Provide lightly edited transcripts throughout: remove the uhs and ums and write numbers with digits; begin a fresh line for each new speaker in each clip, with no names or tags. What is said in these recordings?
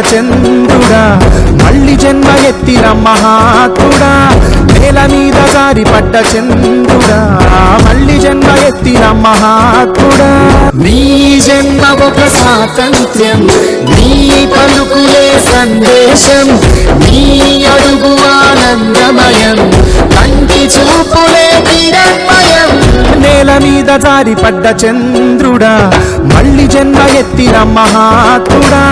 చంద్రుడా మళ్ళీ జన్మ ఎత్తిన మహాత్ముడా నేల మీద జారిపడ్డ చంద్రుడా మళ్ళీ జన్మ ఎత్తిన మహాత్ముడా
నీ జన్మ ఒక స్వాతంత్ర్యం నీ పలుకులే సందేశం నీ అడుగు ఆనందమయం కంటి చూపులే కిరణ్మయం
నేల మీద జారిపడ్డ చంద్రుడా మళ్ళీ జన్మ ఎత్తిన మహాత్ముడా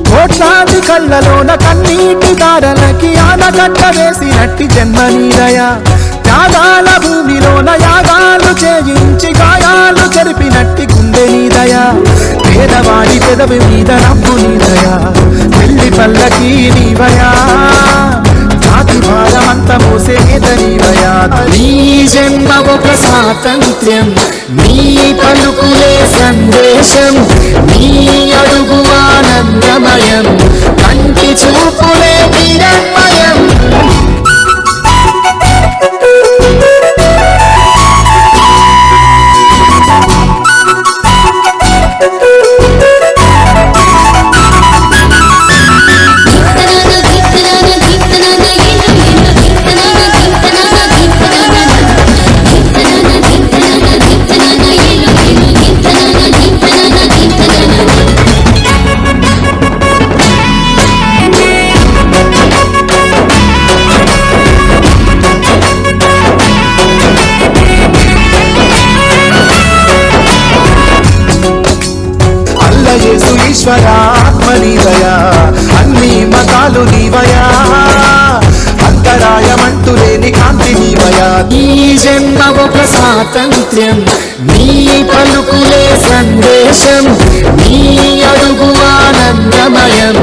కోట్లాది కళ్ళలోన కన్నీటి దారలకి ఆనకట్ట వేసినట్టి జన్మ నీదయా త్యాగాల భూమిలోన యాగాలు చేయించి గాయాలు చెరిపినట్టి గుండె నీదయా పేదవాడి పెదవి మీద నవ్వు నీదయా పెళ్లి పల్లకి నీవయా జాతి భారమంత మోసే నీవయా
నీ జన్మ ఒక స్వాతంత్ర్యం నీ పలుకులే సందేశం నీ అడుగు ఆనందమయం కంటి చూపులే కిరణ్మయం
యేసు ఈశ్వర ఆత్మ నీవయా అన్ని మతాలు నీవయా అంతరాయమంటూ లేని కాంతి నీవయా
నీ జన్మ ఒక స్వాతంత్ర్యం నీ పలుకులే సందేశం నీ అడుగు ఆనందమయం